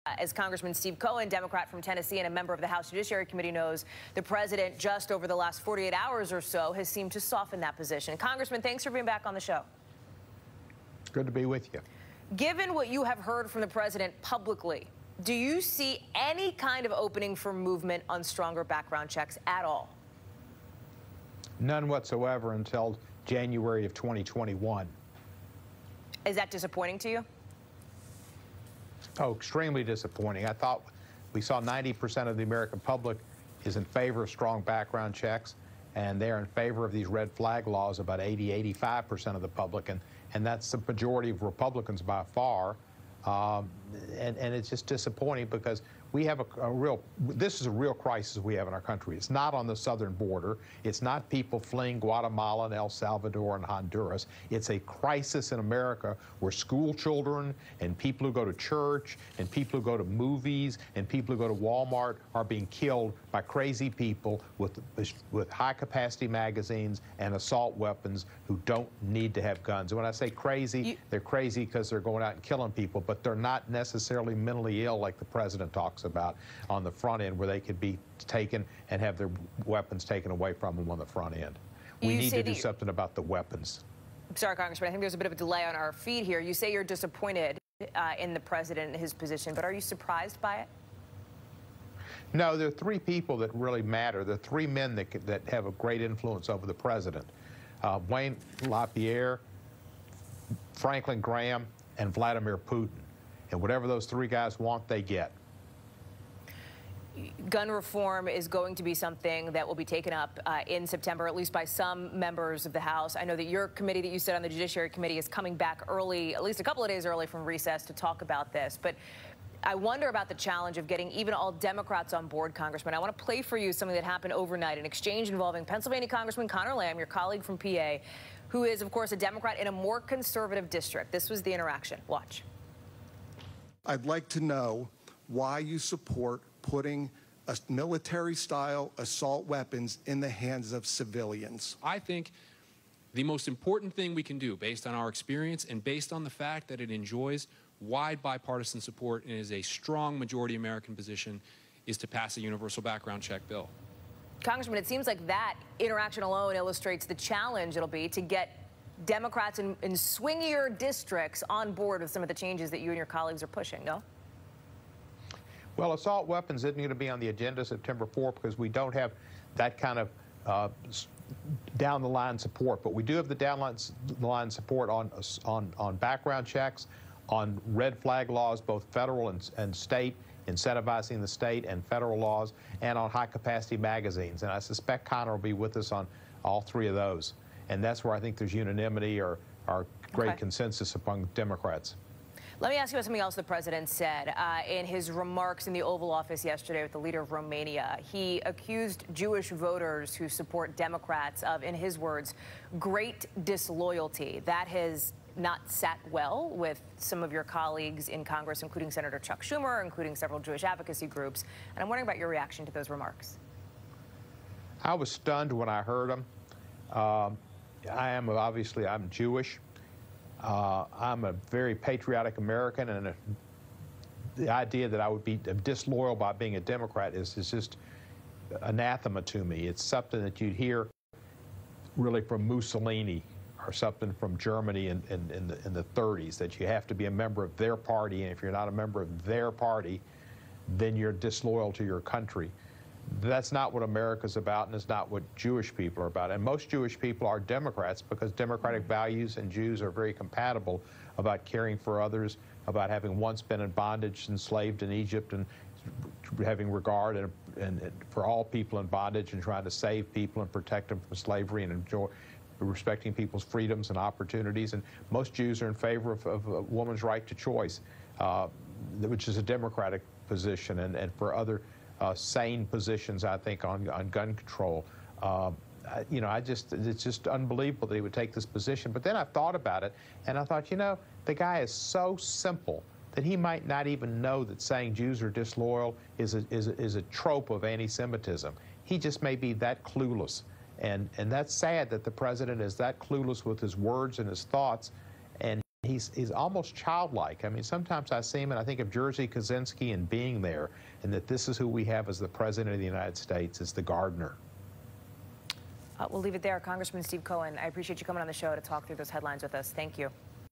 As Congressman Steve Cohen, Democrat from Tennessee and a member of the House Judiciary Committee, knows, the president just over the last 48 hours or so has seemed to soften that position. Congressman, thanks for being back on the show. Good to be with you. Given what you have heard from the president publicly, do you see any kind of opening for movement on stronger background checks at all? None whatsoever until January of 2021. Is that disappointing to you? Oh, extremely disappointing. I thought we saw 90% of the American public is in favor of strong background checks, and they're in favor of these red flag laws, about 85% of the public, and that's the majority of Republicans by far. And it's just disappointing because we have this is a real crisis we have in our country. It's not on the southern border. It's not people fleeing Guatemala and El Salvador and Honduras. It's a crisis in America where school children and people who go to church and people who go to movies and people who go to Walmart are being killed by crazy people with high-capacity magazines and assault weapons who don't need to have guns. And when I say crazy, they're crazy because they're going out and killing people, but they're not necessarily mentally ill like the president talks about on the front end, where they could be taken and have their weapons taken away from them on the front end. We need to do something about the weapons. Sorry, Congressman, I think there's a bit of a delay on our feed here. You say you're disappointed in the president and his position, but are you surprised by it? No, there are three people that really matter. There are three men that have a great influence over the president. Wayne LaPierre, Franklin Graham, and Vladimir Putin. And whatever those three guys want, they get. Gun reform is going to be something that will be taken up in September, at least by some members of the House. I know that your committee that you sit on, the Judiciary Committee, is coming back early, at least a couple of days early from recess, to talk about this. But I wonder about the challenge of getting even all Democrats on board, Congressman. I want to play for you something that happened overnight, an exchange involving Pennsylvania Congressman Conor Lamb, your colleague from PA, who is, of course, a Democrat in a more conservative district. This was the interaction. Watch. I'd like to know why you support putting military-style assault weapons in the hands of civilians. I think the most important thing we can do, based on our experience and based on the fact that it enjoys wide bipartisan support and is a strong majority American position, is to pass a universal background check bill. Congressman, it seems like that interaction alone illustrates the challenge it'll be to get Democrats in swingier districts on board with some of the changes that you and your colleagues are pushing, no? Well, assault weapons isn't going to be on the agenda September 4th because we don't have that kind of down-the-line support. But we do have the down-the-line support on background checks, on red flag laws, both federal and state, incentivizing the state and federal laws, and on high-capacity magazines. And I suspect Conor will be with us on all three of those. And that's where I think there's unanimity or great consensus among Democrats. Let me ask you about something else the president said in his remarks in the Oval Office yesterday with the leader of Romania. He accused Jewish voters who support Democrats of, in his words, great disloyalty. That has not sat well with some of your colleagues in Congress, including Senator Chuck Schumer, including several Jewish advocacy groups. And I'm wondering about your reaction to those remarks. I was stunned when I heard them. I'm Jewish. I'm a very patriotic American, and the idea that I would be disloyal by being a Democrat is just anathema to me. It's something that you'd hear really from Mussolini or something from Germany in the 30s, that you have to be a member of their party, and if you're not a member of their party, then you're disloyal to your country. That's not what America's about, and it's not what Jewish people are about. And most Jewish people are Democrats because democratic values and Jews are very compatible about caring for others, about having once been in bondage, enslaved in Egypt, and having regard and for all people in bondage and trying to save people and protect them from slavery and respecting people's freedoms and opportunities. And most Jews are in favor of a woman's right to choice, which is a democratic position, and for other sane positions, I think, on gun control. You know, it's just unbelievable that he would take this position. But then I thought about it, and I thought, you know, the guy is so simple that he might not even know that saying Jews are disloyal is a trope of anti-Semitism. He just may be that clueless. And that's sad that the president is that clueless with his words and his thoughts, and He's almost childlike. I mean, sometimes I see him and I think of Jerzy Kaczynski and being there, and that this is who we have as the President of the United States, as the gardener. We'll leave it there. Congressman Steve Cohen, I appreciate you coming on the show to talk through those headlines with us. Thank you.